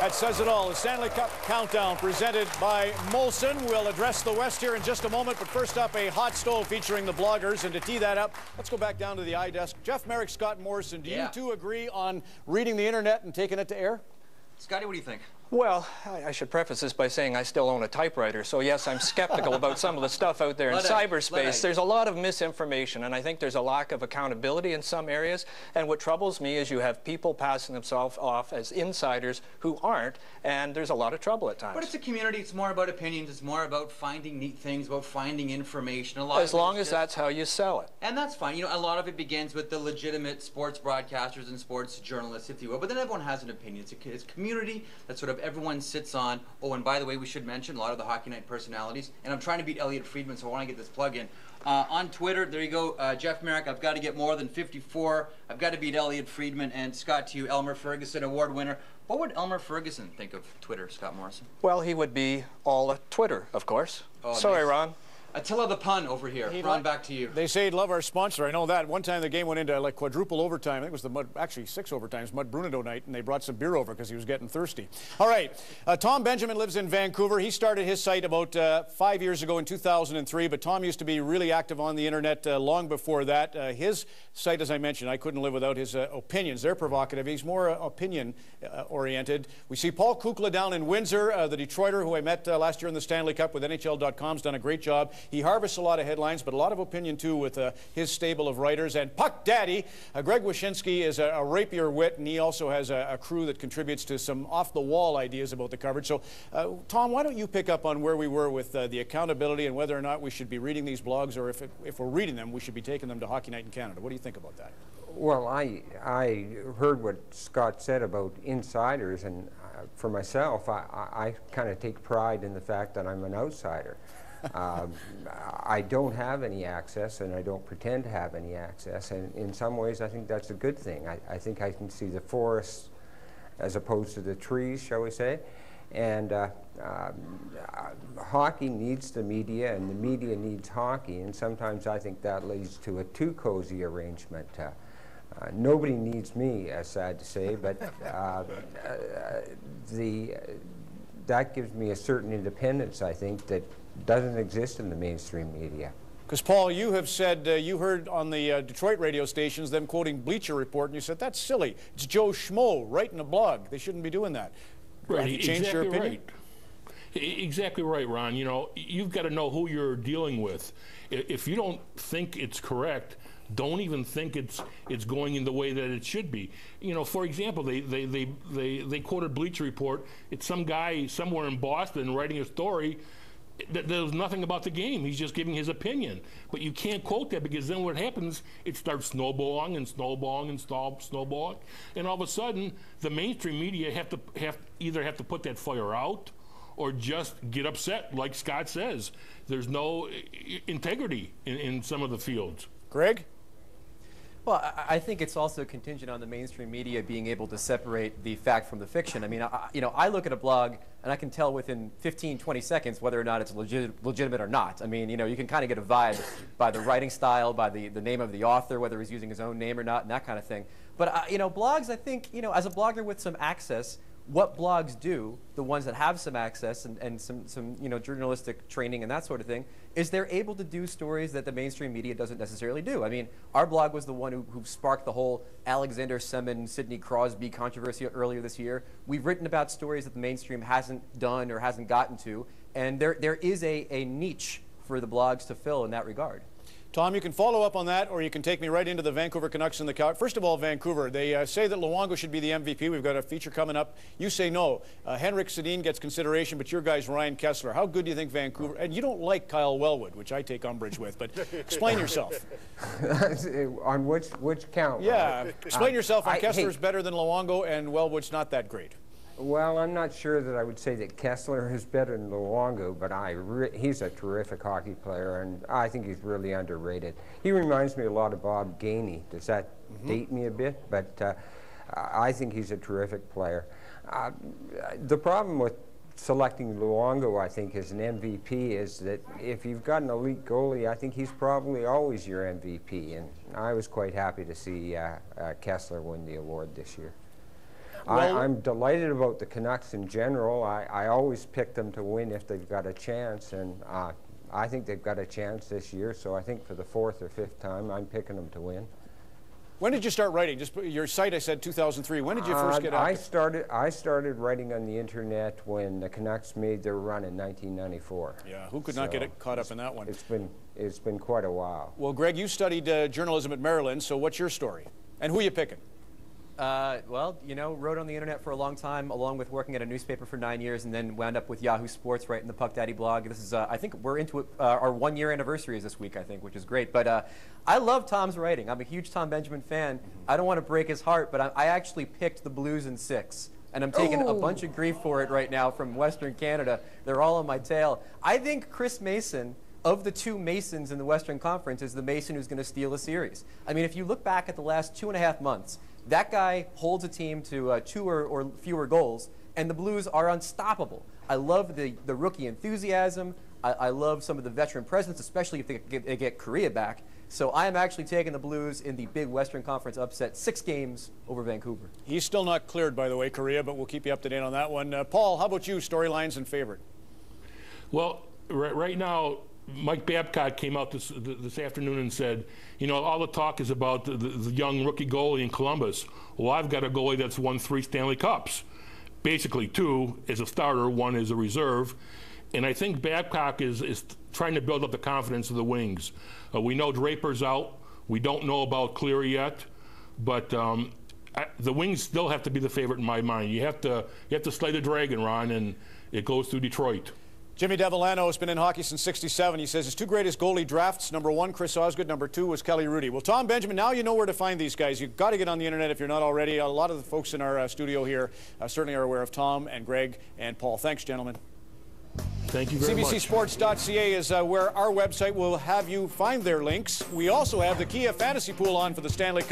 That says it all. The Stanley Cup Countdown presented by Molson. We'll address the West here in just a moment, but first up, a hot stove featuring the bloggers. And to tee that up, let's go back down to the iDesk. Jeff Merrick, Scott Morrison, do you two agree on reading the internet and taking it to air? Scotty, what do you think? Well, I should preface this by saying I still own a typewriter, so yes, I'm skeptical about some of the stuff out there in cyberspace. There's a lot of misinformation, and I think there's a lack of accountability in some areas. And what troubles me is you have people passing themselves off as insiders who aren't, and there's a lot of trouble at times. But it's a community. It's more about opinions. It's more about finding neat things, about finding information. As long as that's how you sell it. And that's fine. You know, a lot of it begins with the legitimate sports broadcasters and sports journalists, if you will. But then everyone has an opinion. It's a community that sort of everyone sits on. Oh, and by the way, we should mention a lot of the Hockey Night personalities. And I'm trying to beat Elliot Friedman, so I want to get this plug in. On Twitter, there you go, Jeff Merrick, I've got to get more than 54. I've got to beat Elliot Friedman. And Scott, to you, Elmer Ferguson, award winner. What would Elmer Ferguson think of Twitter, Scott Morrison? Well, he would be all Twitter, of course. Oh, Sorry, nice. Ron. Attila the pun over here. Ron, back to you. They say he'd love our sponsor. I know that. One time the game went into like quadruple overtime. I think it was the Mud, actually 6 overtimes, Mud Brunido night, and they brought some beer over because he was getting thirsty. All right. Tom Benjamin lives in Vancouver. He started his site about 5 years ago in 2003, but Tom used to be really active on the internet long before that. His site, as I mentioned, I couldn't live without his opinions. They're provocative. He's more opinion-oriented. We see Paul Kukla down in Windsor, the Detroiter who I met last year in the Stanley Cup with NHL.com. Has done a great job. He harvests a lot of headlines, but a lot of opinion, too, with his stable of writers. And Puck Daddy, Greg Wyshynski, is a rapier wit, and he also has a crew that contributes to some off-the-wall ideas about the coverage. So, Tom, why don't you pick up on where we were with the accountability and whether or not we should be reading these blogs, or if we're reading them, we should be taking them to Hockey Night in Canada. What do you think about that? Well, I heard what Scott said about insiders, and for myself, I kind of take pride in the fact that I'm an outsider. I don't have any access, and I don't pretend to have any access, and in some ways I think that's a good thing. I think I can see the forest as opposed to the trees, shall we say, and hockey needs the media, and the media needs hockey, and sometimes I think that leads to a too cozy arrangement. Nobody needs me, sad to say, but that gives me a certain independence, I think, that doesn't exist in the mainstream media. Because, Paul, you have said you heard on the Detroit radio stations them quoting Bleacher Report, and you said, that's silly. It's Joe Schmo writing a blog. They shouldn't be doing that. Right. Have you changed your opinion? Exactly right, Ron. You know, you've got to know who you're dealing with. If you don't think it's correct, don't even think it's going in the way that it should be. You know, for example, they quoted Bleacher Report. It's some guy somewhere in Boston writing a story. There's nothing about the game. He's just giving his opinion. But you can't quote that, because then what happens, it starts snowballing and snowballing and snowballing. And all of a sudden, the mainstream media either have to put that fire out or just get upset, like Scott says. There's no integrity in some of the fields. Greg? Well, I think it's also contingent on the mainstream media being able to separate the fact from the fiction. I mean, I look at a blog and I can tell within 15, 20 seconds whether or not it's legitimate or not. I mean, you can kind of get a vibe by the writing style, by the name of the author, whether he's using his own name or not, and that kind of thing. But, blogs, I think, as a blogger with some access, what blogs do, the ones that have some access and some journalistic training and that sort of thing, is they're able to do stories that the mainstream media doesn't necessarily do. I mean, our blog was the one who sparked the whole Alexander Semin, Sidney Crosby controversy earlier this year. We've written about stories that the mainstream hasn't done or hasn't gotten to, and there is a niche for the blogs to fill in that regard. Tom, you can follow up on that, or you can take me right into the Vancouver Canucks and the Cow. First of all, Vancouver, they say that Luongo should be the MVP. We've got a feature coming up. You say no. Henrik Sedin gets consideration, but your guy's Ryan Kessler. How good do you think Vancouver? And you don't like Kyle Wellwood, which I take umbrage with, but explain yourself. On which count? Yeah, explain yourself on Kessler's better than Luongo and Wellwood's not that great. Well, I'm not sure that I would say that Kessler is better than Luongo, but he's a terrific hockey player, and I think he's really underrated. He reminds me a lot of Bob Gainey. Does that date me a bit? But I think he's a terrific player. The problem with selecting Luongo, I think, as an MVP is that if you've got an elite goalie, I think he's probably always your MVP, and I was quite happy to see Kessler win the award this year. I'm delighted about the Canucks in general. I always pick them to win if they've got a chance, and I think they've got a chance this year, so I think for the 4th or 5th time, I'm picking them to win. When did you start writing? Just your site, I said 2003. When did you first get active? I started writing on the internet when the Canucks made their run in 1994. Yeah, who could not get caught up in that one? It's been quite a while. Well, Greg, you studied journalism at Maryland, so what's your story? And who are you picking? Well, you know, wrote on the internet for a long time, along with working at a newspaper for 9 years, and then wound up with Yahoo Sports writing the Puck Daddy blog. This is, I think we're into it, our 1-year anniversary is this week, I think, which is great. But I love Tom's writing. I'm a huge Tom Benjamin fan. I don't want to break his heart, but I actually picked the Blues in 6. And I'm taking a bunch of grief for it right now from Western Canada. They're all on my tail. I think Chris Mason, of the 2 Masons in the Western Conference, is the Mason who's going to steal a series. I mean, if you look back at the last 2.5 months, that guy holds a team to 2 or fewer goals, and the Blues are unstoppable. I love the rookie enthusiasm. I love some of the veteran presence, especially if they get Korea back. So I am actually taking the Blues in the big Western Conference upset, 6 games over Vancouver. He's still not cleared, by the way, Korea, but we'll keep you up to date on that one. Paul, how about you? Storylines and favorite? Well, right now, Mike Babcock came out this afternoon and said, you know, all the talk is about the young rookie goalie in Columbus. Well, I've got a goalie that's won 3 Stanley Cups. Basically 2 as a starter, 1 as a reserve. And I think Babcock is trying to build up the confidence of the Wings. We know Draper's out. We don't know about Cleary yet. But the Wings still have to be the favorite in my mind. You have to slay the dragon, Ron, and it goes through Detroit. Jimmy Devellano has been in hockey since '67. He says his 2 greatest goalie drafts, number 1, Chris Osgood, number 2 was Kelly Rudy. Well, Tom Benjamin, now you know where to find these guys. You've got to get on the internet if you're not already. A lot of the folks in our studio here certainly are aware of Tom and Greg and Paul. Thanks, gentlemen. Thank you very much. CBCSports.ca is where our website will have you find their links. We also have the Kia Fantasy Pool on for the Stanley Cup.